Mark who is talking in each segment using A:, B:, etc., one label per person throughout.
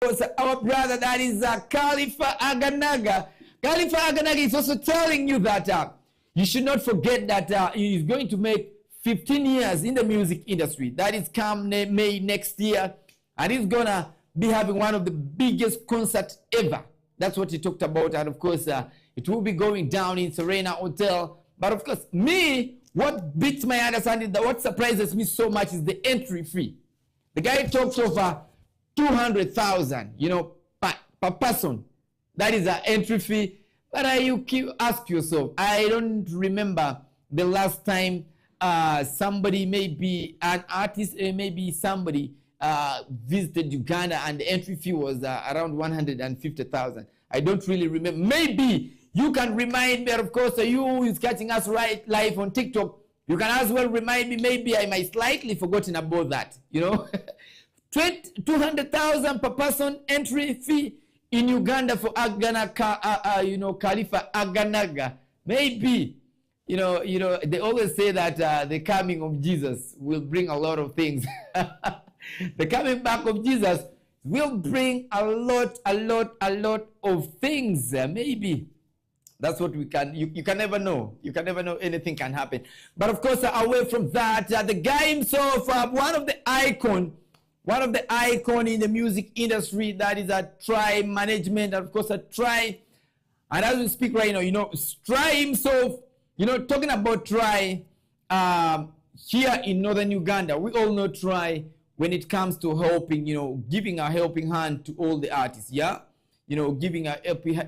A: course, our brother, that is Khalifa Aganaga. Khalifa Aganaga is also telling you that you should not forget that he is going to make 15 years in the music industry. That is come May next year. And he's going to be having one of the biggest concerts ever. That's what he talked about. And of course, it will be going down in Serena Hotel. But of course, what beats my understanding, what surprises me so much is the entry fee. The guy talks of 200,000, per person. That is an entry fee. But you ask yourself, I don't remember the last time somebody, maybe an artist, maybe somebody visited Uganda and the entry fee was around 150,000. I don't really remember. Maybe you can remind me, of course, you who is catching us right live on TikTok, you can as well remind me. Maybe I might slightly forgotten about that, 200,000 per person entry fee in Uganda for Khalifa Aganaga. Maybe, they always say that the coming of Jesus will bring a lot of things. The coming back of Jesus will bring a lot of things. Maybe. That's what we can, you can never know. You can never know, anything can happen. But of course, away from that, the guy himself, one of the icon in the music industry, that is a Try management, and of course a Try. And as we speak right now, Try himself, talking about Try here in northern Uganda, we all know Try when it comes to helping, giving a helping hand to all the artists, yeah? Giving a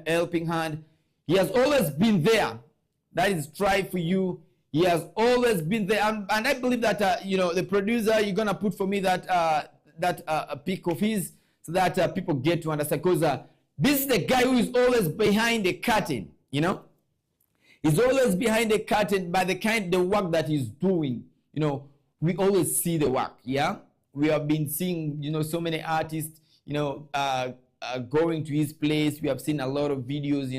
A: helping hand. He has always been there. That is Try for you. He has always been there. And I believe that, the producer, you're going to put for me that a pic of his so that people get to understand. Because this is the guy who is always behind the curtain, He's always behind the curtain by the work that he's doing. We always see the work, yeah? We have been seeing, so many artists, going to his place. We have seen a lot of videos,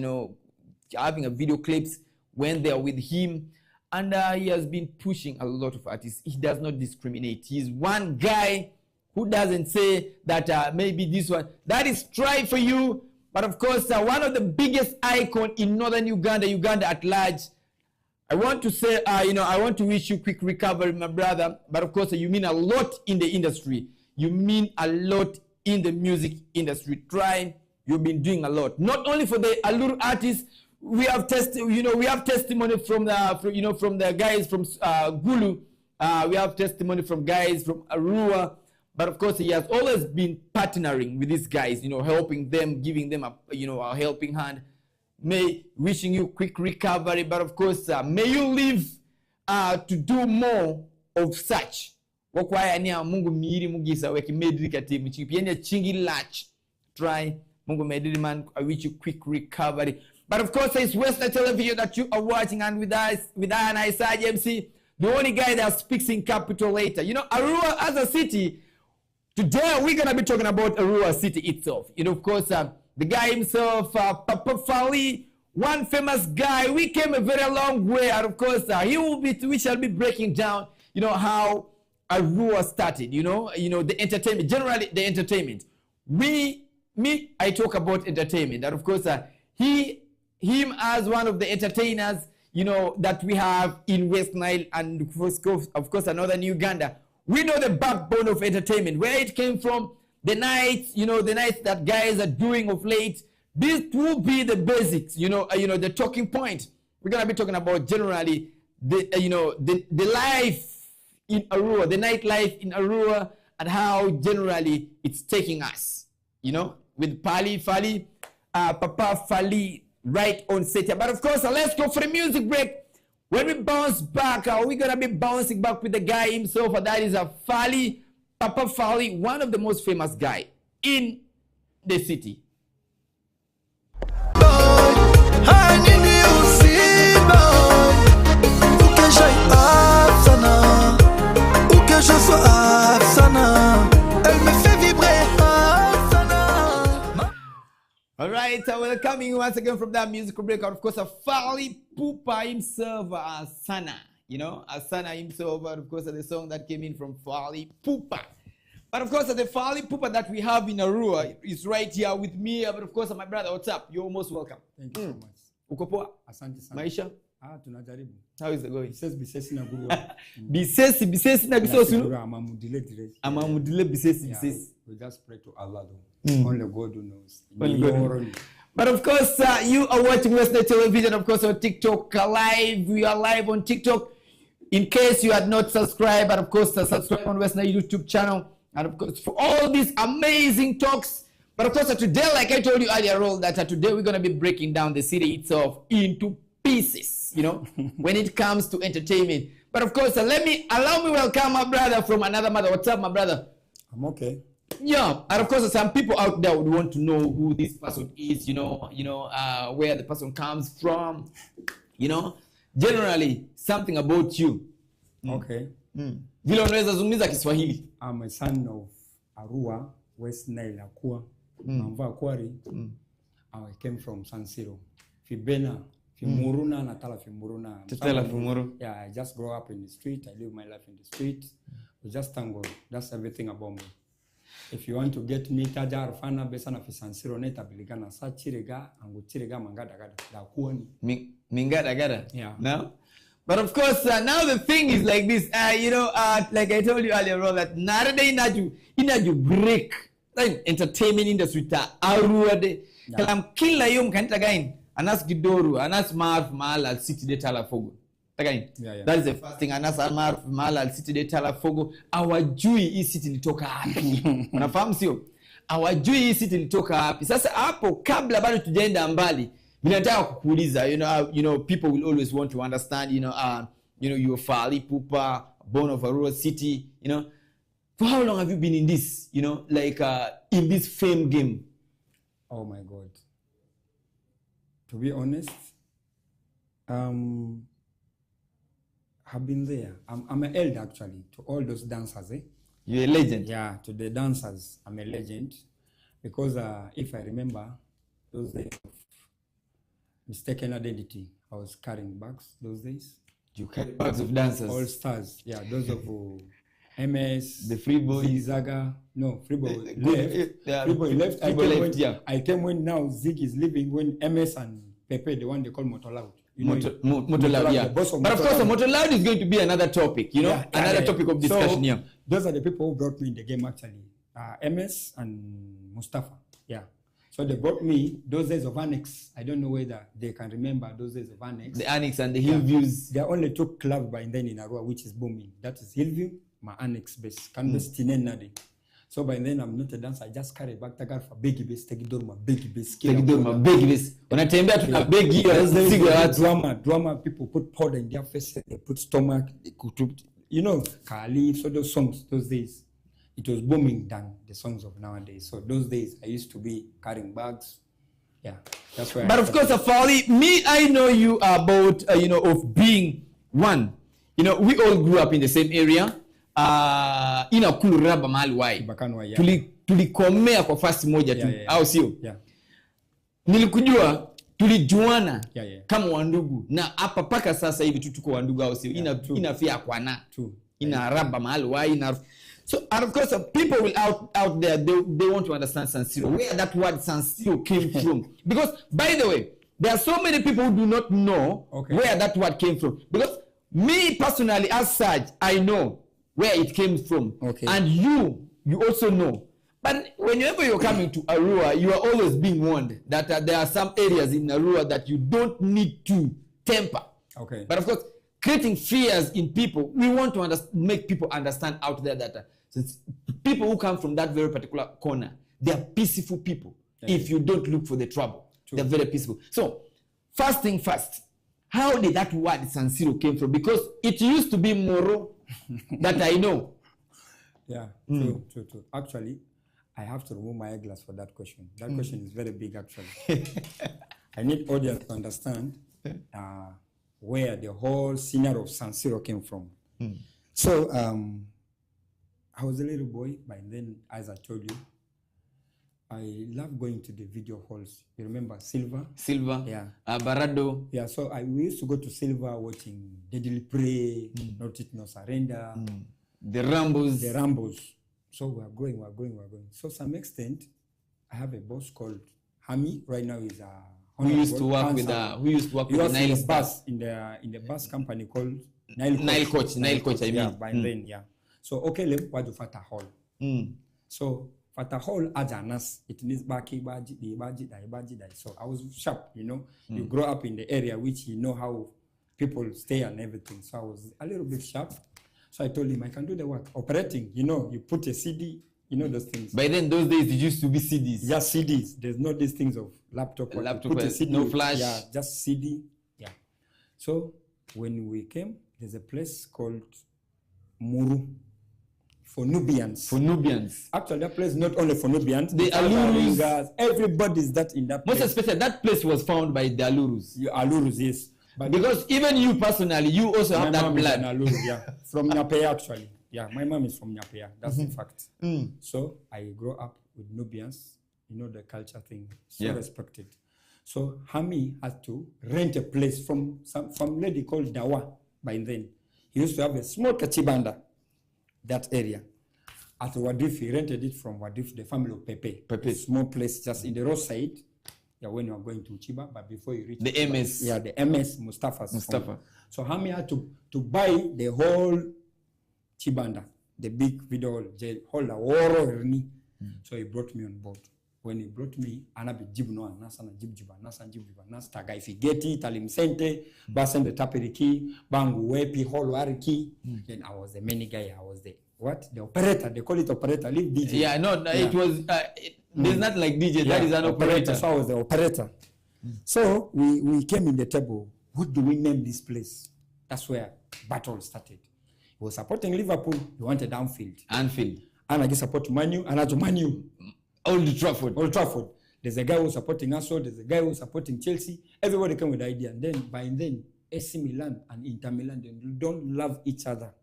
A: having a video clips when they are with him. And he has been pushing a lot of artists. He does not discriminate. He's one guy who doesn't say that maybe this one. That is Try for you. But of course, one of the biggest icon in northern Uganda at large. I want to say, I want to wish you quick recovery, my brother. But of course, you mean a lot in the industry. You mean a lot in the music industry. Try, you've been doing a lot. Not only for the Aluru artists, we have testimony from the guys from Gulu. We have testimony from guys from Arua. But of course, he has always been partnering with these guys, helping them, giving them a helping hand. Wishing you quick recovery. But of course, may you live to do more of such. Mungu miiri mugisa weki medri katimu chipienya chingi lach. Try Mungu medri man. I wish you quick recovery. But of course, it's Western Television that you are watching, and with us, with I and I, Saj MC, the only guy that speaks in capital letter. Arua as a city. Today we're gonna be talking about Arua city itself. Of course, the guy himself, Papa Fali, one famous guy. We came a very long way, and of course, we shall be breaking down, how Arua started. The entertainment, generally the entertainment. I talk about entertainment, and of course, him as one of the entertainers, that we have in West Nile, and of course, another Uganda. We know the backbone of entertainment, where it came from, the nights, the nights that guys are doing of late. This will be the basics, the talking point. We're gonna be talking about generally the life in Arua, the nightlife in Arua, and how generally it's taking us, with Fali, Papa Fali right on set. But of course, let's go for a music break. When we bounce back, we're going to be bouncing back with the guy himself, and that is Fali, Papa Fali, one of the most famous guy in the city. All right, we're coming once again from that musical break. Of course, Fali Pupa himself, Asana. Asana himself, of course, the song that came in from Fali Pupa. But of course, the Fali Pupa that we have in Arua is right here with me. But of course, my brother, what's up? You're most welcome.
B: Thank you so much.
A: Uko poa?
B: Asante sana.
A: Maisha?
B: Tunajaribu.
A: How is it going?
B: Bisesi na guru.
A: Bisesi na bisosu.
B: Amamudile
A: bisesi.
B: We just pray to Allah though. Only God who knows.
A: Only God. But of course, you are watching Western Television, of course, on TikTok live. We are live on TikTok. In case you had not subscribed, but of course, subscribe on Western YouTube channel. And of course, for all these amazing talks. But of course, today, like I told you earlier, that today we're going to be breaking down the city itself into pieces, you know, when it comes to entertainment. But of course, allow me welcome my brother from another mother. What's up, my brother?
B: I'm okay.
A: Yeah, and of course, some people out there would want to know who this person is, where the person comes from, generally something about you.
B: Okay.
A: Vile unaweza zungumza Kiswahili.
B: I'm a son of Arua, West Nile, Akua, Mamva Akwari. I came from San Siro. Fibena, Fimuruna, Natala Fimuruna.
A: Tatala Fimuru.
B: Yeah, I just grew up in the street. I live my life in the street. We just tango. That's everything about me. If you want to get me, Taja Arfana Besana fi San Siro neta biligana sa chirega angu chirega mangada gada da kuoni.
A: Mingada gada.
B: Yeah.
A: No? But of course, now the thing is like this. Like I told you earlier, that narade inaju break like entertainment industry ta aruade. Kalam kila yom kanita gain anas gidoru anas marf mal al city de tala fogo. Again, that is the first thing. Anas marf mal al city de tala fogo. Awajui hii city litoka hapi. Unafahamu sio? Awajui hii city litoka hapi. Sasa hapo kabla bado tujaenda mbali. Binataka kukuuliza, people will always want to understand, you're Fali Pupa, born of Arua City, For how long have you been in this, in this fame game?
B: Oh my God. To be honest, I've been there. I'm an elder actually to all those dancers, eh?
A: You're a legend.
B: Yeah, to the dancers, I'm a legend. Because if I remember, those days of mistaken identity, I was carrying bags those days.
A: You carry bags of dancers?
B: All stars, yeah, those of MS,
A: the Freeboy,
B: Zaga, no, Freeboy left. Freeboy left. I came when now Zig is leaving, when MS and Pepe, the one they call Motoloud.
A: Motoloud, yeah. But of course, Motoloud is going to be another topic, another topic of discussion here.
B: Those are the people who brought me in the game actually. MS and Mustafa, yeah. So they brought me those days of Annex. I don't know whether they can remember those days of Annex.
A: The Annex and the Hillviews.
B: There are only two clubs by then in Arua which is booming. That is Hillview, my Annex base. Canvas Tinenadi. So by then I'm not a dancer. I just carry back tagar for big base, take it my big base.
A: Take it my big base. When I tell you to big
B: drama, people put powder in their faces, they put stomach, they could, Kali, so those songs, those days. It was booming than the songs of nowadays. So those days I used to be carrying bags. Yeah, that's where.
A: But of course, Afali, I know you about of being one. We all grew up in the same area. Kuluraba mahali wai. Tulikomea kwa fasi moja tu. Au sio?
B: Yeah.
A: Nilikujua tulijuana kama wandugu na hapa paka sasa hivi tuko wandugu au sio? Inafia kwana. Ina raba mahali wai So, and of course, people will out there, they want to understand San Siro, where that word San Siro came from. Because, by the way, there are so many people who do not know where that word came from. Because me personally, as such, I know where it came from.
B: Okay.
A: And you also know. But whenever you're coming to Arua, you are always being warned that there are some areas in Arua that you don't need to temper.
B: Okay.
A: But of course, creating fears in people, we want to make people understand out there that since people who come from that very particular corner, they are peaceful people. If you don't look for the trouble, they're very peaceful. So, first thing first, how did that word San Siro came from? Because it used to be Moro that I know.
B: Yeah, true. Actually, I have to remove my eyeglass for that question. That question is very big, actually. I need audience to understand where the whole scenario of San Siro came from. So, I was a little boy, but then, as I told you, I love going to the video halls. You remember Silver?
A: Yeah. Barado.
B: Yeah, so we used to go to Silver watching Deadly Prey, Not It No Surrender.
A: The Rambos.
B: So we are growing. So some extent, I have a boss called Hami. Right now is
A: who used to work with the Nile
B: bus in the bus company called Nile Coach.
A: I mean.
B: Yeah, by then, yeah. So okay, let me Fata Hall. So Fata Hall ajanas it needs baki baji. So I was sharp, you know. You grow up in the area which you know how people stay and everything. So I was a little bit sharp. So I told him I can do the work. Operating, you know, you put a CD, you know those things.
A: By then, those days, it used to be CDs.
B: Just CDs. There's no these things of laptop.
A: Put
B: a CD,
A: no flash.
B: Yeah, just CD. Yeah. So when we came, there's a place called Muru for Nubians. Actually, that place is not only for Nubians.
A: The Alurus.
B: Everybody's that in that place.
A: Most especially, that place was found by the Alurus.
B: Alurus, yes.
A: But because even you personally, you also have that blood.
B: Alurus, yeah. From Nyapea, actually. Yeah, my mom is from Nyapea. That's the fact. So I grew up with Nubians. You know the culture thing. So respected. So Hami had to rent a place from lady called Dawa by then. He used to have a small kachibanda, that area. At Wadif, he rented it from Wadif, the family of Pepe. A small place just in the roadside. Yeah, when you are going to Chiba, but before you reach
A: the
B: Chiba,
A: MS.
B: Yeah, the MS Mustafa. So Hami had to buy the whole Chibanda, the big video hall, So he brought me on board. When he brought me, anabi jibno nasa taga. If he get it, alimsente, basen the tapiriki, bangu wepi, holo ariki. Then I was the main guy. I was the operator. They call it operator. Leave DJ.
A: Yeah, no, it was. There's not like DJ. That is an operator.
B: So I was the operator. So we came in the table. What do we name this place? That's where battle started. He was supporting Liverpool. He wanted Anfield.
A: And
B: I support Manu. And Manu.
A: Old Trafford.
B: There's a guy who's supporting Arsenal. There's a guy who's supporting Chelsea. Everybody came with the idea. And then, by then, AC Milan and Inter Milan, they don't love each other.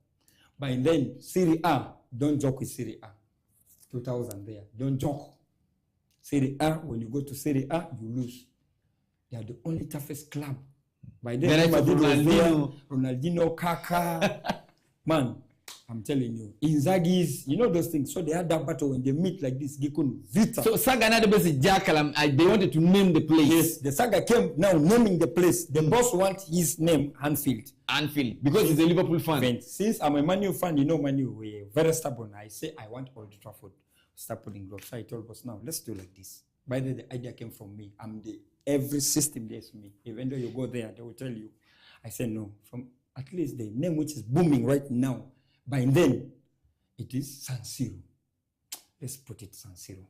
B: By then, Serie A, don't joke with Serie A. 2000 there. Don't joke. Serie A, when you go to Serie A, you lose. They are the only toughest club. By then, Ronaldinho, Kaka. Man, I'm telling you, Inzaghi's, you know those things. So they had that battle when they meet like this. Vita.
A: So Saga and Jakalam, they wanted to name the place.
B: Yes, the Saga came now naming the place. The boss wants his name, Anfield,
A: because he's a Liverpool fan.
B: Since I'm a Man U fan, you know Man U, we're very stubborn. I say I want Old Trafford. Start putting gloves. So I told boss, now let's do like this. By the way, the idea came from me. Every system there's me. Even though you go there, they will tell you. I said no. From at least the name which is booming right now. By then, it is San Siro. Let's put it San Siro.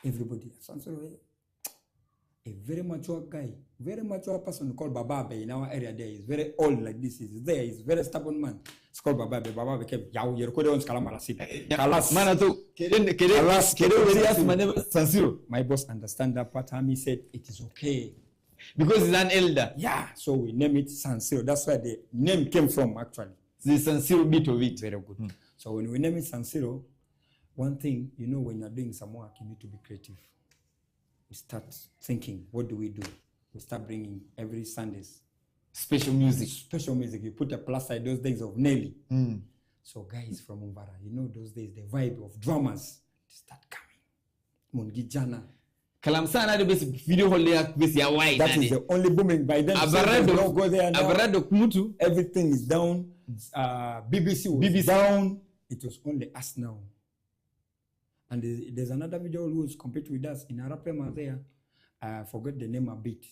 B: Everybody, San Siro, a very mature guy, very mature person called Bababe in our area there. He's very old like this. He's there. He's a very stubborn man. It's called Bababe. Bababe came. Yao yerkode on skalamarasi. Kalas.
A: Manato. San Siro.
B: My boss understand that part. He said it is okay.
A: Because he's an elder.
B: Yeah. So we name it San Siro. That's where the name came from actually.
A: The San Siro bit of it.
B: Very good. So when we name it San Siro, one thing, you know, when you're doing some work, you need to be creative. We start thinking, what do? We start bringing every Sundays.
A: Special music.
B: You put a plus side those days of Nelly. So guys from Umbara, you know those days, the vibe of drummers, they start coming. Mungijana.
A: Kalamsana the best video hall there with your wife.
B: That is the only booming by then. Don't go there now. Everything is down. BBC was down. It was only us now. And there's another video who was competing with us in Arapema there. I forgot the name a bit.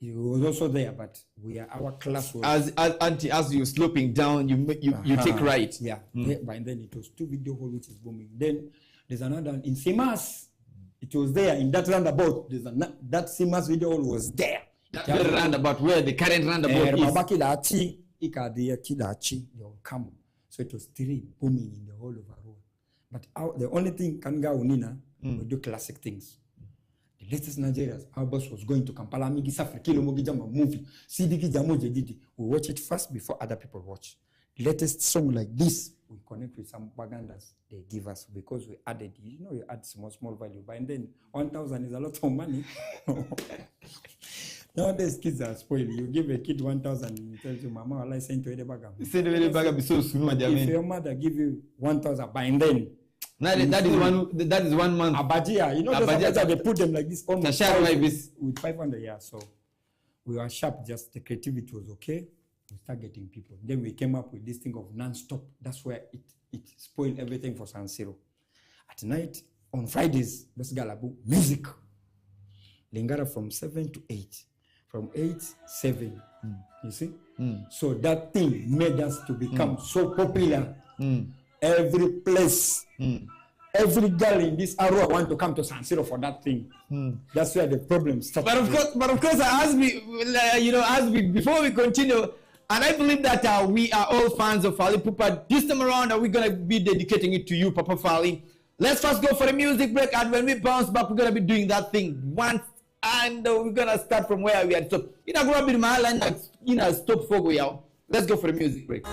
B: He was also there, but our class was
A: as you're sloping down, you take right.
B: Yeah. By then it was 2 video hall which is booming. Then there's another one in Simas. It was there in that roundabout. That Simas video hall was there.
A: That roundabout where the current roundabout is.
B: They will come. So it was still booming in the whole of our road. But the only thing Kanga Unina, we do classic things. The latest Nigerians, our boss was going to Kampala, Migi Safri, Kilo Mogijama movie, Sidiki Jamoje Didi. We watch it first before other people watch. Latest song like this, we connect with some propagandas they give us because we added, you know, you add small value. But then 1,000 is a lot of money. Nowadays, kids are spoiled. You give a kid 1,000 and he tells you, Mama, Allah sent to the bagam. If your mother give you 1,000, by then,
A: that is 1 month.
B: Abajia, you know, Abajia, they put them like this almost with 500. Yeah, so we were sharp. Just the creativity was okay. We start getting people. Then we came up with this thing of non-stop. That's where it spoiled everything for San Siro. At night, on Fridays, let's galabu music. Lingara from 7 to 8. From 8, 7. You see? So that thing made us to become so popular. Every place, every girl in this area want to come to San Siro for that thing. That's where the problem started.
A: But of course, before we continue, and I believe that we are all fans of Fally Ipupa. This time around, we're gonna be dedicating it to you, Papa Fally. Let's first go for a music break, and when we bounce back, we're gonna be doing that thing once, and we're gonna start from where we had stopped. Gonna be my stop for go. Let's go for a music break.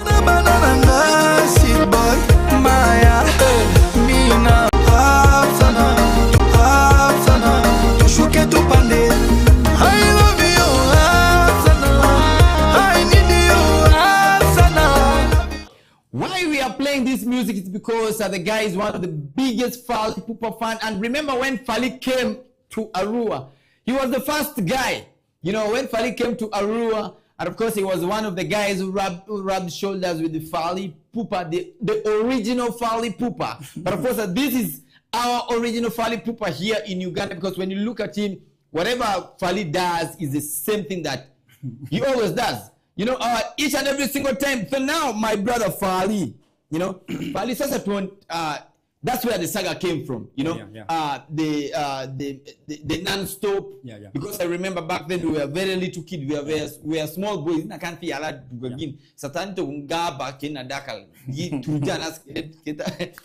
A: Why we are playing this music is because the guy is one of the biggest Fally Ipupa fan. And remember when Fally came to Arua, he was the first guy. You know, when Fally came to Arua, and of course he was one of the guys who rubbed shoulders with the Fally Ipupa, the original Fally Ipupa. But of course this is our original Fally Ipupa here in Uganda, because when you look at him, whatever Fally does is the same thing that he always does. You know, each and every single time. So now, my brother Fally, you know, Fally Sasatron, that's where the saga came from. You know, the non-stop. Because I remember back then we were very little kids. We were small boys. I can't feel allowed to begin. Satan to Ngaba Kena Dakal.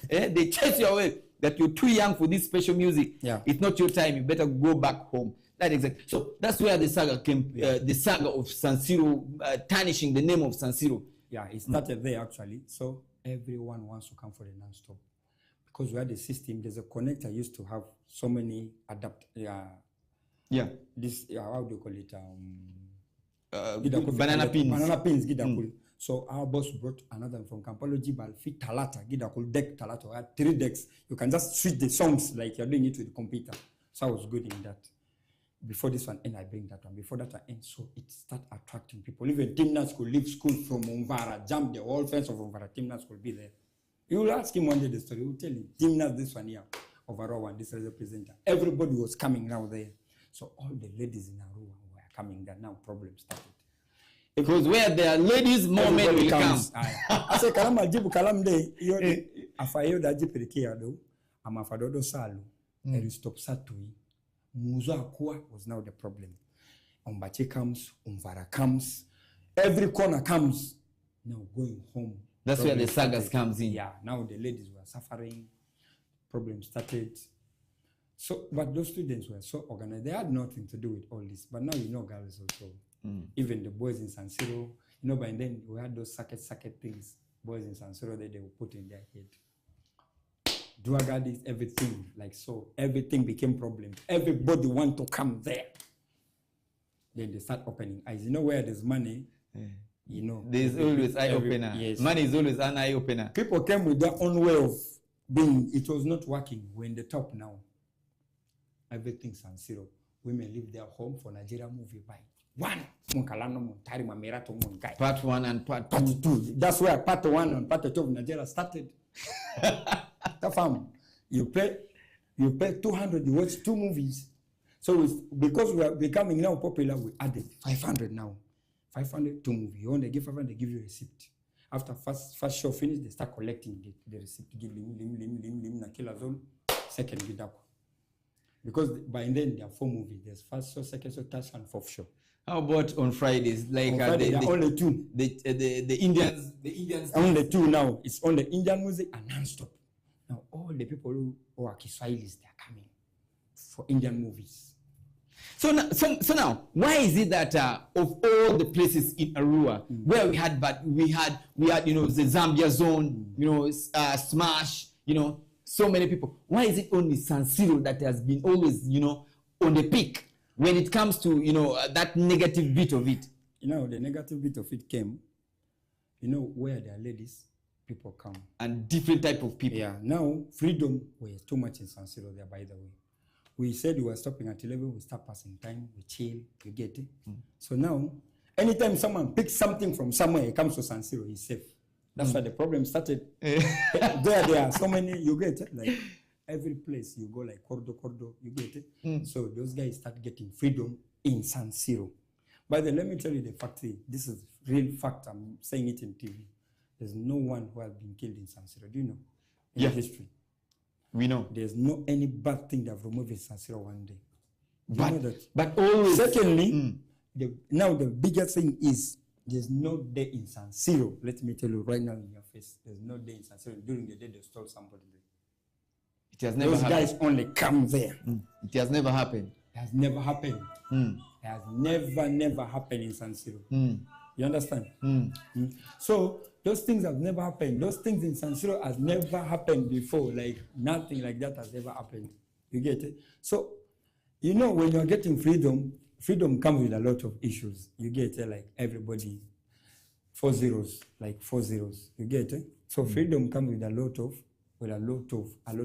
A: They chase you away. That you're too young for this special music. It's not your time. You better go back home. That's exactly. So that's where the saga came. The saga of San Siro, tarnishing the name of San Siro.
B: Yeah, it started there actually. So everyone wants to come for the non-stop, because we had a system. There's a connector used to have so many this how do you call it?
A: Banana pins.
B: Banana pins. So our boss brought another from Kampala Jibal Fit Talata. Deck Talata. We had 3 decks. You can just switch the songs like you're doing it with the computer. So I was good in that. Before this one end, I bring that one. Before that one end, so it start attracting people. Even Timnas could leave school from Umvara, jump the whole fence of Umvara. Timnas could be there. You will ask him one day the story. He will tell you, Timnas this one here, overall one, this is the presenter. Everybody was coming now there. So all the ladies in Arua were coming there. Now problems started.
A: Because where there are ladies, more men will come.
B: I say, Kalama Jibu Kalam Day, Afayo da Jiperikia do, Amafadodo Salu, Aristop Satui. Muzo Akua was now the problem. Umbache comes, Umvara comes, every corner comes. Now going home.
A: That's where the sagas comes in.
B: Yeah, now the ladies were suffering. Problems started. So, but those students were so organized. They had nothing to do with all this. But now you know girls also. Even the boys in San Siro, you know, by then we had those circuit things. Boys in San Siro that they would put in their head. Drug addicts, everything, like so, everything became problem. Everybody want to come there. Then they start opening eyes. You know where there's money, you know.
A: There's always eye opener. Yes. Money is always an eye opener.
B: People came with their own way of being. It was not working. We're in the top now. Everything's San Siro. Women leave their home for Nigeria movie by one.
A: Part 1 and part
B: 2. That's where part 1 and part 2 of Nigeria started. You pay 200, you watch 2 movies. So because we are becoming now popular, we added 500 now. 500, 2 movies. You only give 500, they give you a receipt. After first show finish, they start collecting the receipt. Give lim, nakila zone, second bidako. Because by then there are 4 movies. There's first show, second show, third and fourth show.
A: How about on Fridays? Like
B: on Friday, there are only 2.
A: The Indians.
B: Only 2 now. It's only Indian music and non-stop. Now all the people who are Kiswahilis, they are coming for Indian movies.
A: So now, why is it that of all the places in Arua where we had you know the Zambia zone, you know Smash, you know so many people, why is it only San Siro that has been always you know on the peak? when it comes to, you know, that negative bit of it?
B: You know, the negative bit of it came, you know, where there are ladies, people come.
A: And different type of people.
B: Yeah, now freedom was too much in San Siro there, by the way. We said we were stopping at 11, we start passing time, we chill, you get it? So now, anytime someone picks something from somewhere, it comes to San Siro, he's safe. That's why the problem started. There are so many, you get it? Like every place you go, like cordo, you get it? So those guys start getting freedom in San Siro. By the way, let me tell you the fact, this is real fact, I'm saying it in TV. There's no one who has been killed in San Siro. Do you know? In history.
A: We know.
B: There's no any bad thing they have removed in San Siro one day. Do you know that?
A: But always.
B: Secondly, now the biggest thing is there's no day in San Siro. Let me tell you right now in your face. There's no day in San Siro. During the day they stole somebody there.
A: It has never happened.
B: Those guys only come there.
A: It has never happened.
B: It has never happened. It has never happened in San Siro. You understand? So those things have never happened. Those things in San Siro has never happened before. Like nothing like that has ever happened. You get it? So, you know, when you're getting freedom, freedom comes with a lot of issues. You get it? Like everybody, 4 zeros, like 4 zeros. You get it? So freedom comes with a lot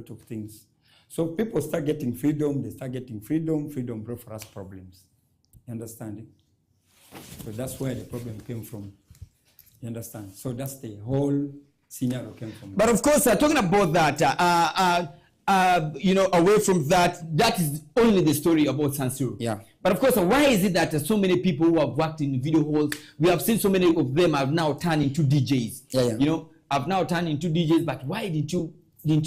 B: of things. So people start getting freedom. They start getting freedom. Freedom brought for us problems. You understand it? So that's where the problem came from. You understand? So that's the whole scenario came from.
A: But of course, talking about that, you know, away from that, that is only the story about San Siro.
B: Yeah.
A: But of course, why is it that so many people who have worked in video halls, we have seen so many of them have now turned into DJs?
B: Yeah.
A: You know, have now turned into DJs. But why didn't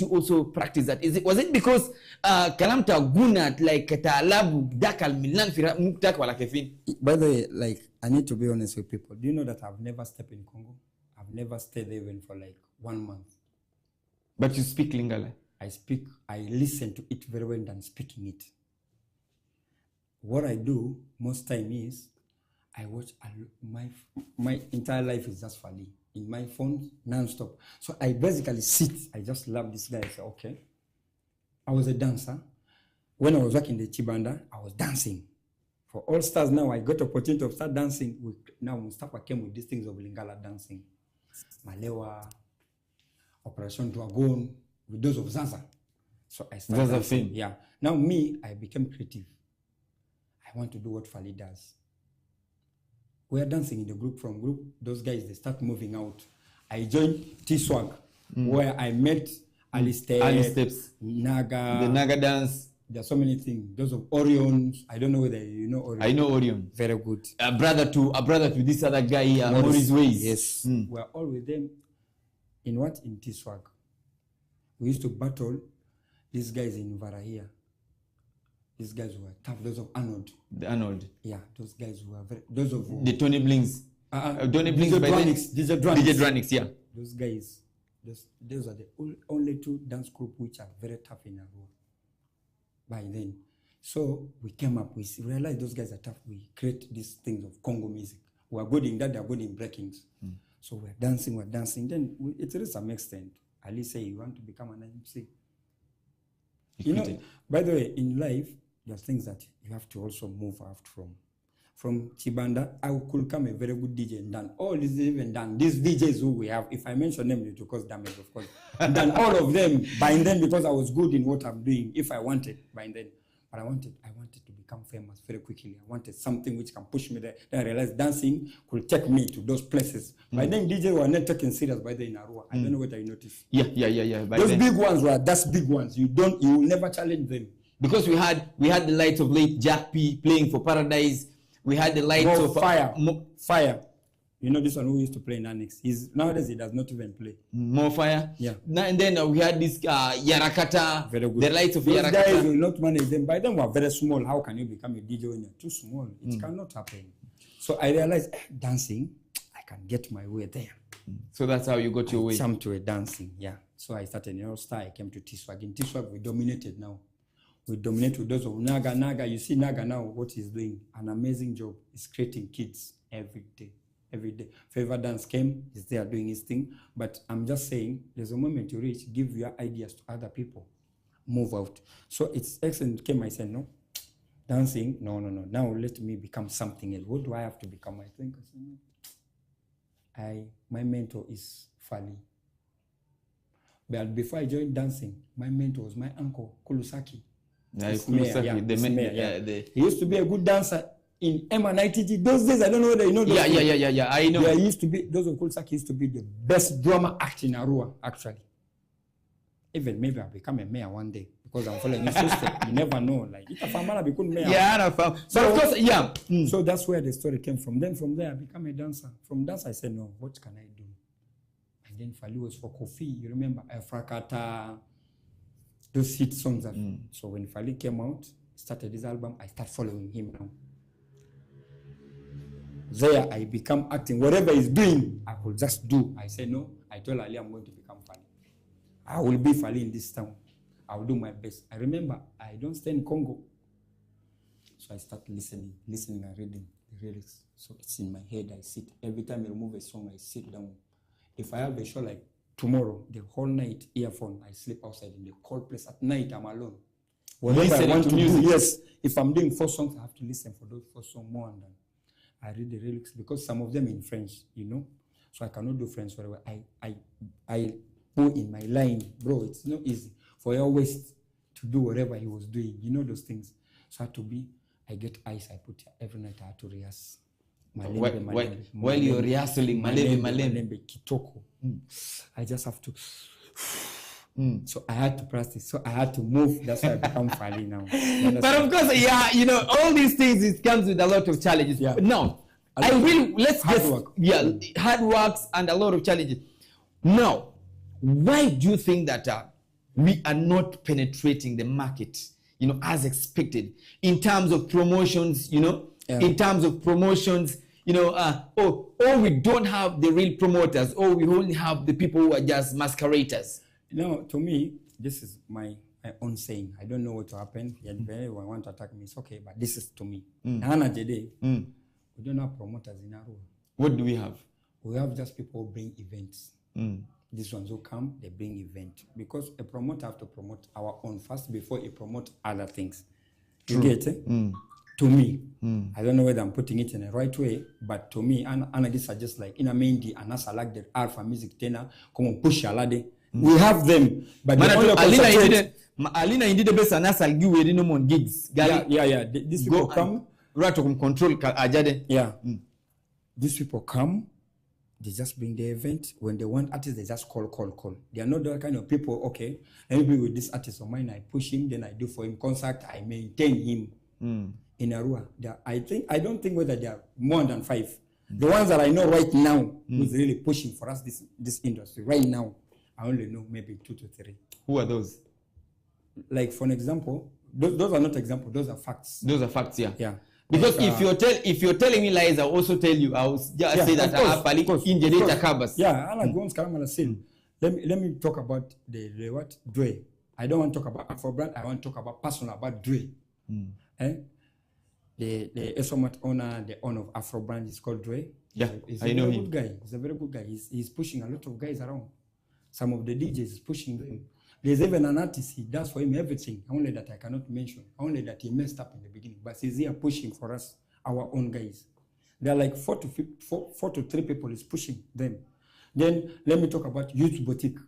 A: you also practice that? Was it because kalamta gunat like taalabu dakal milan fira muktak wala kefin?
B: By the way, like I need to be honest with people. Do you know that I've never stepped in Congo? I've never stayed there even for like 1 month.
A: But you speak Lingala.
B: I listen to it very well than speaking it. What I do most time is I watch my entire life is just Fali in my phone non-stop. So I basically sit. I just love this guy. I say, okay. I was a dancer. When I was working in the Chibanda, I was dancing. For All Stars now, I got the opportunity to start dancing. Now Mustafa came with these things of Lingala dancing. Malewa, Operation Dragon, with those of Zaza. So I started dancing. Yeah. Now me, I became creative. I want to do what Fali does. We are dancing in the group from group. Those guys, they start moving out. I joined T-Swag, where I met Ali Steps, Naga.
A: The Naga dance.
B: There are so many things. Those of Orions. I don't know whether you know Orion.
A: I know Orion.
B: Very good.
A: A brother to this other guy here, Maurice Ways.
B: Yes. We're all with them. In what? In T-Swag. We used to battle these guys in Varahia. These guys were tough. Those of Arnold.
A: The Arnold.
B: Yeah, those guys were very. Those of
A: the Tony Blings. Tony Blings by then.
B: DJ
A: Dranix, yeah.
B: Those guys. Those are the only 2 dance groups which are very tough in Arua. By then, so we came up. We realized those guys are tough. We create these things of Congo music. We are good in that. They are good in breakings. So we're dancing. Then it reached some extent. Ali say, "You want to become an MC?" You know. By the way, in life, there are things that you have to also move out from. From Chibanda, I could come a very good DJ and done all this even done. These DJs who we have, if I mention them, it will cause damage, of course. And done all of them by then because I was good in what I'm doing. If I wanted by then, but I wanted to become famous very quickly. I wanted something which can push me there. Then I realized dancing could take me to those places. By then, DJs were not taken serious by then in Arua. I don't know what I noticed.
A: Yeah.
B: Those big ones were that's big ones. You will never challenge them.
A: Because we had the lights of late Jack P playing for Paradise. We had the lights of
B: Fire. You know this one who used to play in Annex. Nowadays he does not even play.
A: More Fire.
B: Yeah.
A: And then we had this Yarakata.
B: Very good.
A: The lights of
B: Those
A: Yarakata.
B: guys will not manage them. By then we are very small. How can you become a DJ when you're too small? It cannot happen. So I realized dancing, I can get my way there.
A: So that's how you got your way.
B: I jumped to a dancing. Yeah. So I started in All Star. I came to T-Swag. In T-Swag we dominated now. We dominate with those of Naga. You see Naga now, what he's doing, an amazing job. He's creating kids every day. Favor Dance came, he's there doing his thing. But I'm just saying, there's a moment you reach, give your ideas to other people, move out. So it's excellent came, I said, no, dancing, no. Now let me become something else. What do I have to become? I think my mentor is Fali. But before I joined dancing, my mentor was my uncle, Kulusaki. He used to be a good dancer in M&ITG. Those days, I don't know whether you know those
A: I know.
B: Yeah, he used to be, those of Kulusaki used to be the best drama act in Arua, actually. Even maybe I'll become a mayor one day because I'm following his footsteps. You never know. Like, if I'm become mayor.
A: Yeah, so of course, yeah.
B: So that's where the story came from. Then from there, I became a dancer. From dance, I said, no, what can I do? And then Fali was for Kofi. You remember Afrakata, those hit songs. So when Fali came out, started his album, I started following him now. There, I become acting. Whatever he's doing, I could just do. I said, no. I told Ali, I'm going to become Fali. I will be Fali in this town. I will do my best. I remember, I don't stay in Congo. So I start listening and reading the lyrics. So it's in my head. I sit. Every time I remove a song, I sit down. If I have a show like tomorrow, the whole night, earphone, I sleep outside in the cold place. At night, I'm alone. Whatever I want to do, yes. If I'm doing 4 songs, I have to listen for those 4 songs more. And then I read the lyrics because some of them in French, you know. So I cannot do French very well. I put in my line, bro, it's not easy for your waist to do whatever he was doing. You know those things. So I had to be, I get ice, I put every night, I had to rehearse.
A: While you're rehearsing, Malembe,
B: Kitoko. I just have to. So I had to practice. So I had to move. That's why I become Fali now.
A: But of course, yeah, you know, all these things, it comes with a lot of challenges. Yeah. Now, hard works and a lot of challenges. Now, why do you think that we are not penetrating the market, you know, as expected in terms of promotions, you know, in terms of promotions, you know, or we don't have the real promoters, or we only have the people who are just masqueraders?
B: No, to me, this is my own saying. I don't know what will happen. If anyone want to attack me, it's okay, but this is to me. We don't have promoters in Arua.
A: What do we have?
B: We have just people who bring events. These ones who come, they bring event. Because a promoter have to promote our own first before he promote other things. You get it? To me, I don't know whether I'm putting it in the right way, but to me, and this are just like in a Mendi and as I like the Alpha Music Tenor, come on, push Alade. We have them, but
A: Alina indeed the best and as I'll give you no more gigs.
B: Yeah. These people come.
A: Right to control Ajade.
B: Yeah. These people come. They just bring the event. When they want artists, they just call. They are not the kind of people, okay, let me be with this artist of mine, I push him, then I do for him concert, I maintain him in Arua. I don't think whether there are more than 5. The ones that I know right now who's really pushing for us this industry, right now, I only know maybe 2 to 3.
A: Who are those?
B: Like, for an example, those are not examples, those are facts.
A: Those are facts, yeah.
B: Yeah.
A: Because if you're telling me lies, I'll also tell you. I'll just say that I have in the data cabas.
B: Yeah, I like Gons Karamala Sin. Let me talk about the what Dre. I don't want to talk about Afro-brand. I want to talk about personal about Dre. The Esomat owner, the owner of Afro-brand is called Dre.
A: Yeah,
B: he's a very good guy. He's a very good guy. He's pushing a lot of guys around. Some of the DJs is pushing them. There's even an artist, he does for him everything, only that I cannot mention, only that he messed up in the beginning, but he's here pushing for us, our own guys. There are like 4 to 3 people is pushing them. Then let me talk about Youth Boutique.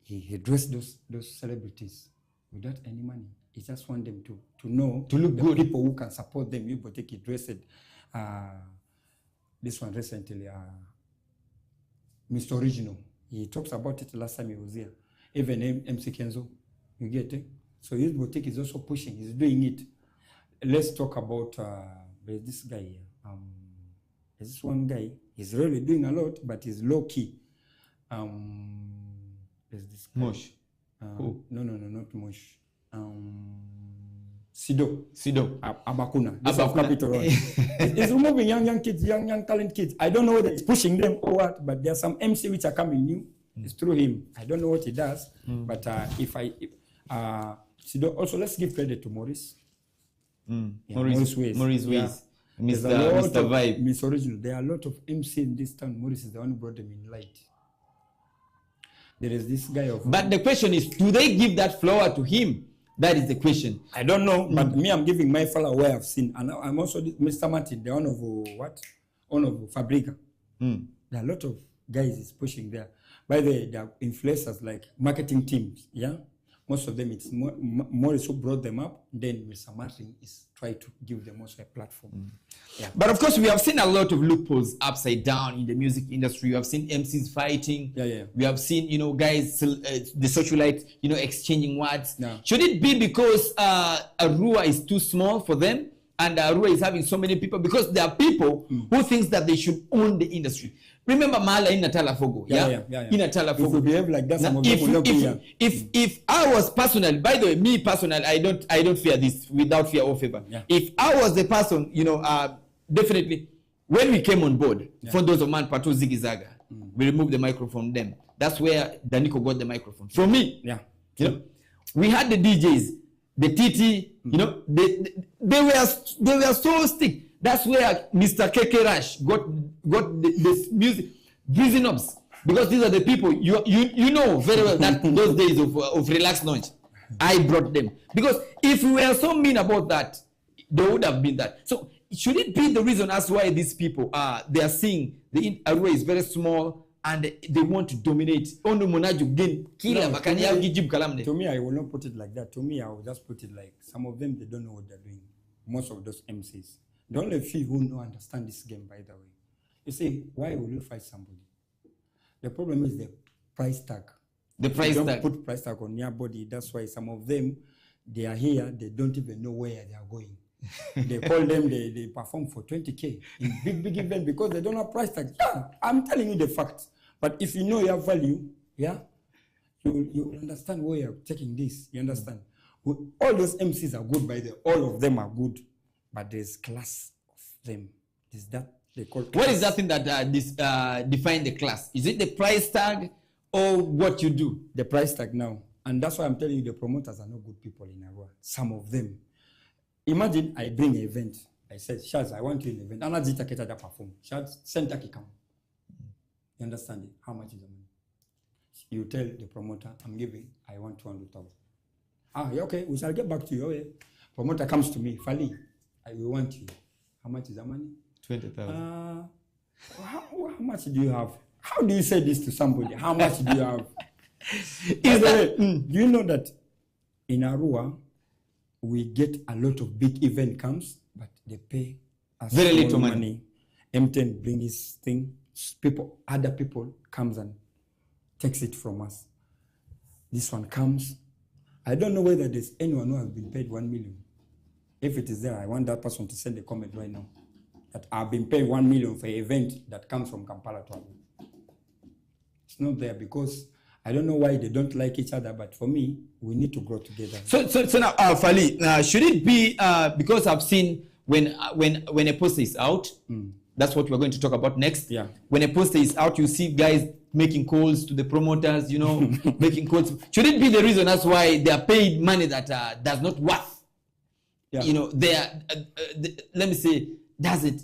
B: He dressed those celebrities without any money. He just want them to know, to look good, people who can support them. Youth Boutique, he dressed this one recently, Mr. Original. He talks about it last time he was here. Even MC Kenzo, you get it? So Youth Boutique is also pushing, he's doing it. Let's talk about, there's this guy here. There's this one guy, he's really doing a lot, but he's low key. There's this guy.
A: Mosh.
B: No, not Mosh. Sido. Abakuna. This of Capital One. He's removing young kids, young talent kids. I don't know whether he's pushing them or what, but there are some MC which are coming new. It's through him. I don't know what he does, but Sido, also let's give credit to Maurice. Maurice Ways.
A: Mr. Vibe.
B: Miss Original. There are a lot of MC in this town. Maurice is the one who brought them in light. There is this guy of...
A: But the question is, do they give that flower to him? That is the question.
B: I don't know, but me, I'm giving my fellow where I've seen, and I'm also Mr. Martin, the owner of what? Owner of Fabrica. There are a lot of guys is pushing there. By the way, they are influencers like marketing teams. Yeah, most of them it's Morris who brought them up. Then Mr. Martin is trying to give them also a platform. Yeah.
A: But of course, we have seen a lot of loopholes upside down in the music industry. We have seen MCs fighting.
B: Yeah.
A: We have seen, guys, the socialites, exchanging words.
B: Yeah.
A: Should it be because Arua is too small for them and Arua is having so many people? Because there are people who think that they should own the industry. Remember Mala in Natala Fogo?
B: Yeah.
A: In Natala Fogo.
B: If we behave like that,
A: if I was personally, by the way, me personally, I don't fear this without fear or favor.
B: Yeah.
A: If I was the person, definitely, when we came on board, for those of Man Pato Ziggy Zaga, we removed the microphone from them. That's where Daniko got the microphone. From me, we had the DJs, the TT, they were so stick. That's where Mr. KK Rush got this music, Breezy Knobs, because these are the people you know very well that those days of relaxed launch, I brought them. Because if we were so mean about that, there would have been that. So should it be the reason as why these people they are seeing the Arua is very small and they want to dominate? To
B: me, I will not put it like that. To me, I will just put it like some of them, they don't know what they're doing. Most of those MCs. The only few who know understand this game, by the way. You say, why will you fight somebody? The problem is the price tag.
A: The price
B: tag.
A: Don't
B: put price tag on your body. That's why some of them, they are here, they don't even know where they are going. They call them, they perform for 20K in big event because they don't have price tag. Yeah, I'm telling you the facts. But if you know your value, you understand where you're taking this. You understand? All those MCs are good, by the way. All of them are good. But there's class of them. Is that they call class.
A: What is that thing that define the class? Is it the price tag or what you do?
B: The price tag now. And that's why I'm telling you the promoters are not good people in Arua. Some of them. Imagine I bring an event. I said, Shaz, I want you an event. Anazita Ketada perform. Shaz, send Taki come. You understand it? How much is the money? You tell the promoter, I'm giving, I want 200,000. Okay, we shall get back to you. Okay. Promoter comes to me, Fali. I will want you. How much is the money?
A: 20,000.
B: How much do you have? How do you say this to somebody? How much do you have? Do you know that in Arua, we get a lot of big event comes, but they pay us
A: very little money.
B: M10 bring his thing. Other people comes and takes it from us. This one comes. I don't know whether there's anyone who has been paid 1 million. If it is there, I want that person to send a comment right now that I've been paid 1 million for an event that comes from Kampala to Arua. It's not there because I don't know why they don't like each other, but for me, we need to grow together.
A: So now, Fali, should it be because I've seen when a poster is out, that's what we're going to talk about next.
B: Yeah.
A: When a poster is out, you see guys making calls to the promoters, making calls. Should it be the reason that's why they are paid money that does not worth? Yeah. They are, let me say, does it,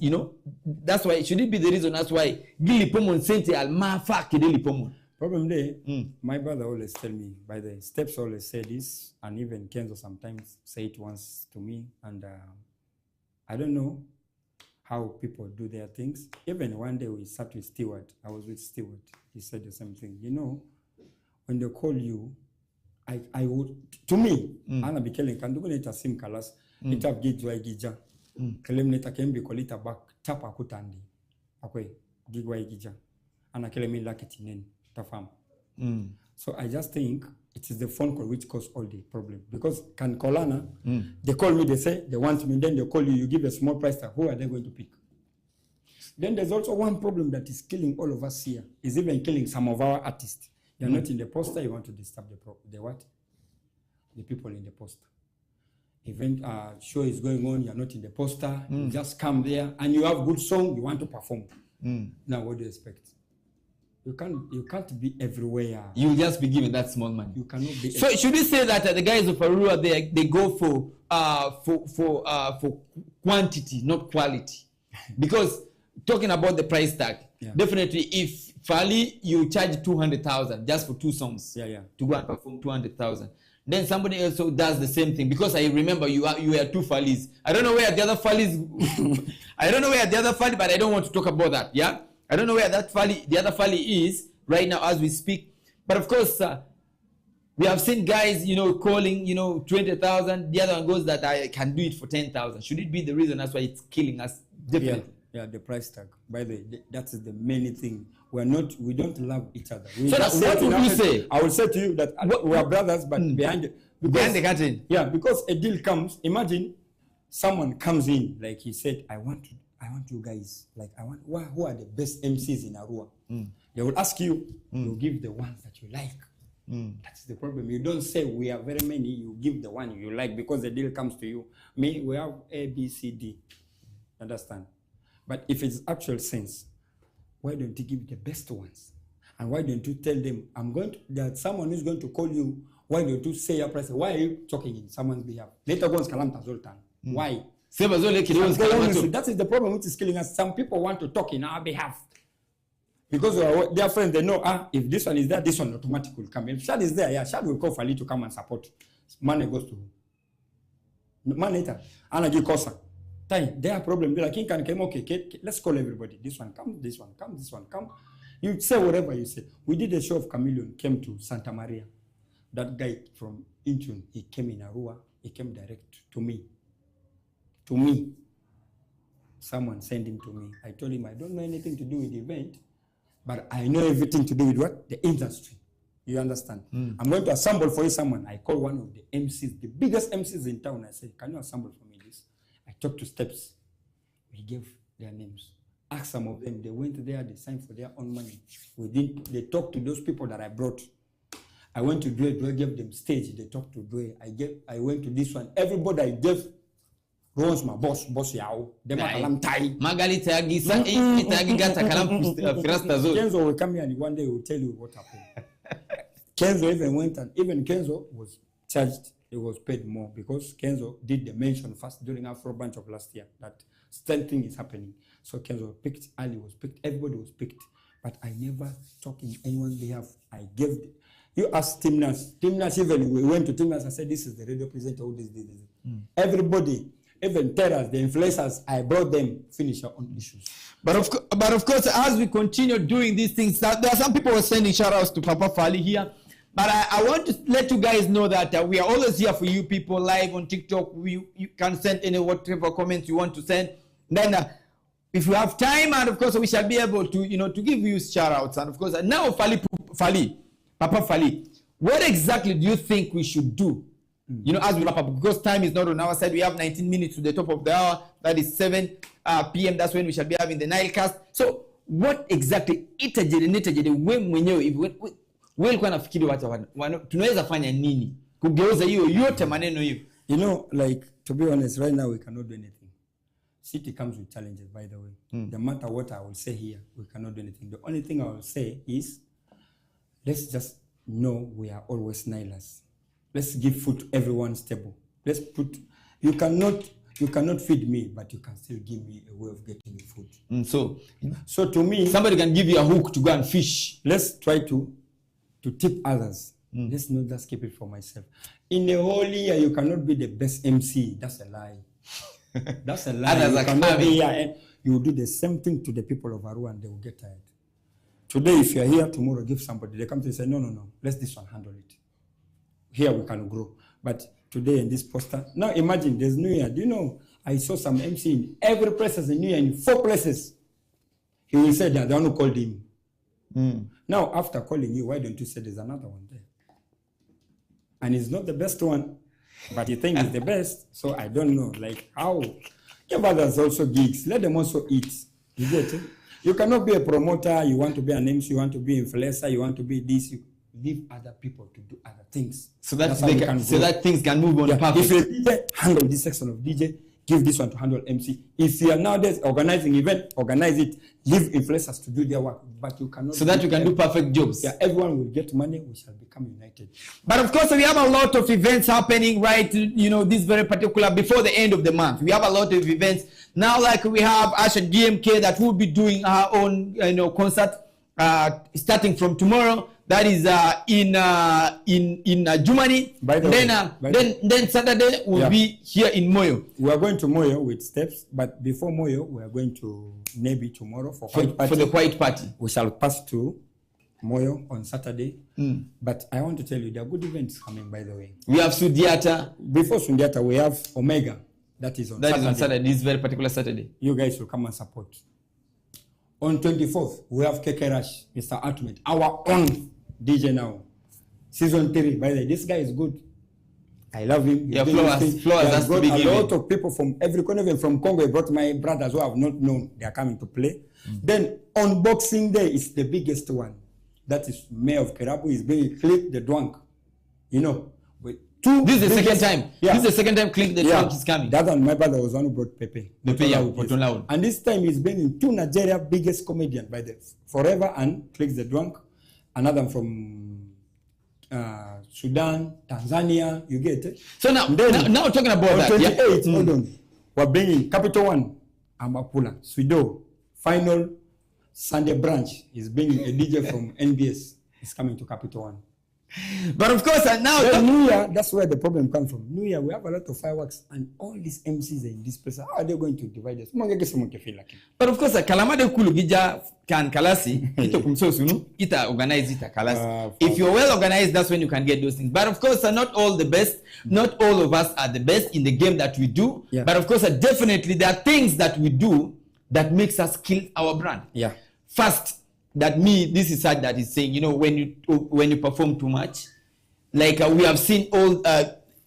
A: that's why, should it be the reason that's why Gili Pomon sent Alma Fakidili Pomon?
B: Problem there, my brother always tell me, by the steps always say this, and even Kenzo sometimes say it once to me, and I don't know how people do their things. Even one day we sat with Stewart, I was with Stewart, he said the same thing. When they call you, I would, to me, Ana Bikele, can do it as sim kalas, it have gijwa gija, kelem neta kembi kolita back, tapa kutandi, akwe, gigwa gija, ana kelemi lakitinen, tafam. So I just think it is the phone call which caused all the problem. Because can Kolana, they call me, they say they want me, then they call you, you give a small price tag, who are they going to pick? Then there's also one problem that is killing all of us here, is even killing some of our artists. You're not in the poster, you want to disturb the what? The people in the poster. Event show is going on, you're not in the poster, you just come there, and you have good song, you want to perform. Now what do you expect? You can't be everywhere.
A: You will just be given that small money.
B: You cannot be.
A: So should we say that the guys of Arua they go for quantity, not quality? Because talking about the price tag, definitely if Fali you charge 200,000 just for 2 songs,
B: to
A: go and perform 200,000. then somebody else does the same thing. Because I remember you were two Falis. I don't know where the other Falis. I don't know where the other Fali, but I don't want to talk about that. Yeah, I don't know where that Fali, the other Fali, is right now as we speak. But of course, we have seen guys, calling, 20,000. The other one goes that I can do it for 10,000. Should it be the reason that's why it's killing us? Definitely.
B: Yeah, the price tag. By the way, that's the main thing. We don't love each other.
A: So what would you say?
B: I will say to you that we are brothers, but behind
A: the curtain.
B: Yeah, because a deal comes. Imagine someone comes in, like he said, I want you guys, like who are the best MCs in Arua? They will ask you, you give the ones that you like. That's the problem. You don't say we are very many, you give the one you like because the deal comes to you. Me, we have A, B, C, D. Understand? But if it's actual sense, why don't you give the best ones? And why don't you tell them, there's someone who's going to call you, why don't you say your price? Why are you talking in someone's behalf? Later goes Kalamta Zoltan. Why? That is the problem which is killing us. Some people want to talk in our behalf. Because their friends, they know, if this one is there, this one automatically will come. If Shad is there, Shad will call Fali to come and support. Money goes to who? Man later. Anagi Kosa. Their problem. They're like, okay, let's call everybody. This one come, this one come, this one come. You say whatever you say. We did a show of Chameleon, came to Santa Maria. That guy from Intune, he came in Arua, he came direct to me. To me. Someone sent him to me. I told him, I don't know anything to do with the event, but I know everything to do with what? The industry. You understand? I'm going to assemble for you someone. I call one of the MCs, the biggest MCs in town. I said, can you assemble for me this? I talked to Steps. We gave their names. Asked some of them. They went there. They signed for their own money. They talked to those people that I brought. I went to Dwe. Dwe gave them stage. They talked to Dwe. I went to this one. Everybody I gave. Ron's my boss yao. Dem akalam tai. Magali tagi sa itagi gata kalam firasta zo. Kenzo will come here and one day he will tell you what happened. Kenzo even went and even Kenzo was charged. He was paid more because Kenzo did the mention first during Afro Bunch of last year that same thing is happening. So Kenzo picked, Ali was picked, everybody was picked. But I never talked in anyone's behalf. I gave, you asked Timnas. Timnas even, we went to Timnas and said, this is the radio presenter, all this. Everybody, even terrors, the influencers, I brought them, finish our own issues.
A: But of course, as we continue doing these things, there are some people who are sending shout-outs to Papa Fali here. But I want to let you guys know that we are always here for you people live on TikTok. You can send any whatever comments you want to send. Then if you have time, and of course we shall be able to, to give you shout-outs. And of course, now Papa Fali, what exactly do you think we should do? As we wrap up, because time is not on our side. We have 19 minutes to the top of the hour. That is 7 p.m. That's when we shall be having the Nilecast. So what exactly wewe nafikiri watu tunaweza fanya nini kugeuza hiyo yote maneno hiyo?
B: Like, to be honest, right now we cannot do anything. City comes with challenges, by the way. No matter what I will say here, we cannot do anything. The only thing I will say is, let's just know we are always Nilers. Let's give food to everyone stable. You cannot feed me, but you can still give me a way of getting me food. So to me,
A: somebody can give you a hook to go and fish.
B: Let's try to tip others. Let's not just keep it for myself. In the whole year, you cannot be the best MC. That's a lie. That's a lie. You cannot be here and you do the same thing to the people of Arua and they will get tired. Today, if you're here, tomorrow, give somebody. They come to you and say, no, let's this one handle it. Here we can grow. But today in this poster, now imagine there's New Year. Do you know, I saw some MC in every place as a New Year in 4 places. He will say that the one who called him. Now, after calling you, why don't you say there's another one there? And it's not the best one, but you think it's the best. So I don't know, like how. Give others also gigs. Let them also eat. You get it? You cannot be a promoter. You want to be an MC. You want to be an influencer. You want to be this. You leave other people to do other things.
A: So that things can move on.
B: Yeah. If you DJ, handle this section of DJ. Give this one to handle MC. If you are nowadays organizing event, organize it. Leave influencers to do their work, but you cannot.
A: So that you can do perfect jobs.
B: Yeah, everyone will get money. We shall become united.
A: But of course, we have a lot of events happening right. This very particular before the end of the month. We have a lot of events now. Like we have Asha DMK that will be doing her own, concert starting from tomorrow. That is in Germany. Then Saturday we'll be here in Moyo.
B: We are going to Moyo with steps, but before Moyo, we are going to Nebi tomorrow for
A: the white party.
B: We shall pass to Moyo on Saturday. But I want to tell you, there are good events coming, by the way.
A: We have Sundiata.
B: Before Sundiata, we have Omega. That is on Saturday.
A: This very particular Saturday.
B: You guys will come and support. On 24th, we have Keke Rush, Mr. Ultimate, our own DJ now. Season 3, by the way, this guy is good. I love him.
A: Flowers has
B: got
A: to be
B: a
A: given.
B: lot of people from every corner, even from Congo. I brought my brothers who I have not known. They are coming to play. Then on Boxing Day is the biggest one. That is Mayor of Kerabu is being Click the Dwank. You know,
A: this is the second time. Yeah. This is the second time Click the Dwank is coming.
B: That one, my brother was one who brought Pepe. And this time he's bringing 2 Nigeria biggest comedians by the Forever and Click the Dwank. Another one from Sudan, Tanzania, you get it?
A: So now talking about that.
B: 28, hold on. We're bringing Capital One, Amapula, Swido, Final, Sunday Branch is bringing a DJ from NBS. He's coming to Capital One.
A: But of course, now
B: New Year, that's where the problem comes from. New Year, we have a lot of fireworks, and all these MCs are in this place. How are they going to divide us?
A: But of course, Kalamade Kulugija can Kalasi, ita organize ita Kalasi. If you're well organized, that's when you can get those things. But of course, not all the best. Not all of us are the best in the game that we do. Yeah. But of course, definitely there are things that we do that makes us kill our brand.
B: Yeah.
A: First, this is sad that is saying, you know, when you perform too much, like we have seen all.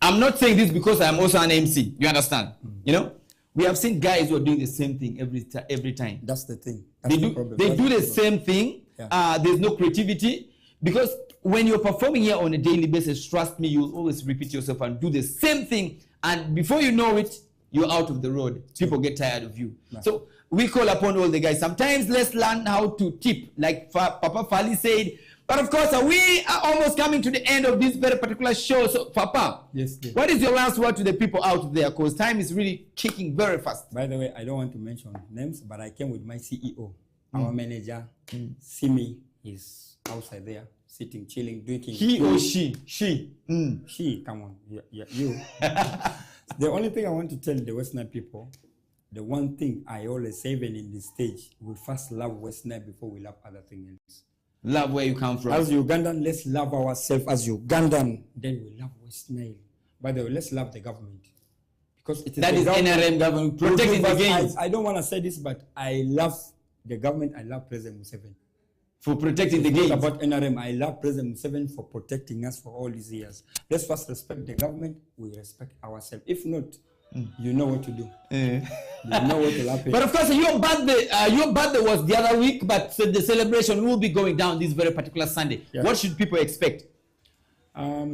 A: I'm not saying this because I'm also an MC. You understand? You know, we have seen guys who are doing the same thing every time.
B: That's the thing.
A: They do the same thing. Yeah. There's no creativity because when you're performing here on a daily basis, trust me, you'll always repeat yourself and do the same thing. And before you know it, you're out of the road. People get tired of you. Right. So we call upon all the guys. Sometimes let's learn how to tip, like Papa Fali said. But of course, we are almost coming to the end of this very particular show. So, Papa,
B: yes.
A: What is your last word to the people out there? Because time is really kicking very fast.
B: By the way, I don't want to mention names, but I came with my CEO, our manager. Simi is outside there, sitting, chilling, drinking.
A: He or she?
B: She. She, come on. Yeah, you. The only thing I want to tell the Western people, the one thing I always say even in this stage, we first love Western before we love other things else.
A: Love where you come from.
B: As Ugandan, let's love ourselves as Ugandan. Then we love Western. By the way, let's love the government. Because it is
A: that is NRM government protecting the game.
B: I don't want to say this, but I love the government. I love President Museveni.
A: For protecting the game.
B: About NRM, I love President Museveni for protecting us for all these years. Let's first respect the government. We respect ourselves. If not, you know what to do. You know what will happen.
A: But of course, your birthday was the other week, but the celebration will be going down this very particular Sunday. Yeah. What should people expect?
B: Let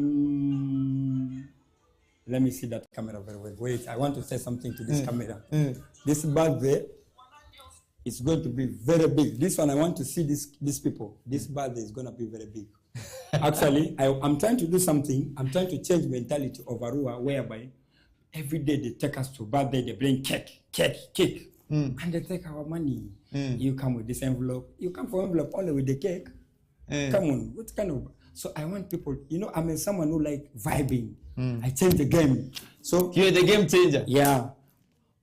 B: me see that camera very well. Wait, I want to say something to this camera. This birthday is going to be very big. This one, I want to see these people. This birthday is going to be very big. Actually, I'm trying to do something. I'm trying to change mentality of Arua, whereby every day they take us to birthday, they bring cake. And they take our money. You come with this envelope. You come for envelope only with the cake. Come on, what kind of... So I want people, you know, I'm someone who like vibing. I change the game. So
A: you're the game changer.
B: Yeah.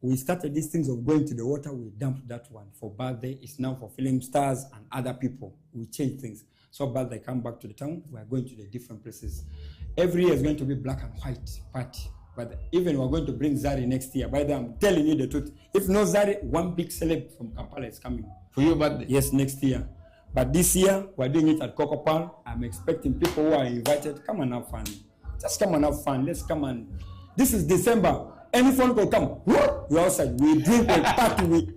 B: We started these things of going to the water. We dumped that one for birthday. It's now for film stars and other people. We change things. So birthday come back to the town. We are going to the different places. Every year is going to be black and white party. But even we're going to bring Zari next year. By the way, I'm telling you the truth. If no Zari, one big celeb from Kampala is coming.
A: For your birthday?
B: Yes, next year. But this year, we're doing it at Kokopal. I'm expecting people who are invited. Come and have fun. Just come and have fun. Let's come and... This is December. Any phone call come. We're outside. We drink and party.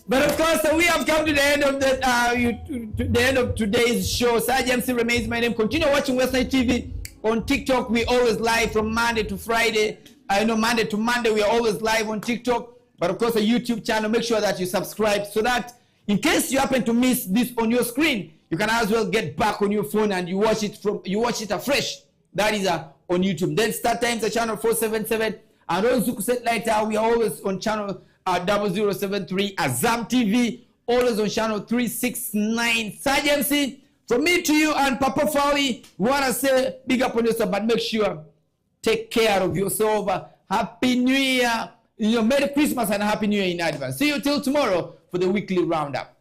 A: But of course, we have come to the end of the end of today's show. Sergeant MC remains my name. Continue watching Westside TV. On TikTok, we always live from Monday to Friday. Monday to Monday, we are always live on TikTok. But of course, a YouTube channel, make sure that you subscribe so that in case you happen to miss this on your screen, you can as well get back on your phone and you watch it afresh. That is on YouTube. Then Start Times, the channel 477. And on CHUKU Satellite, we are always on channel 0073. Azam TV, always on channel 369 Sergeancy. From me to you and Papa Fali, we want to say big up on yourself, but make sure take care of yourself. Happy New Year. Merry Christmas and Happy New Year in advance. See you till tomorrow for the weekly roundup.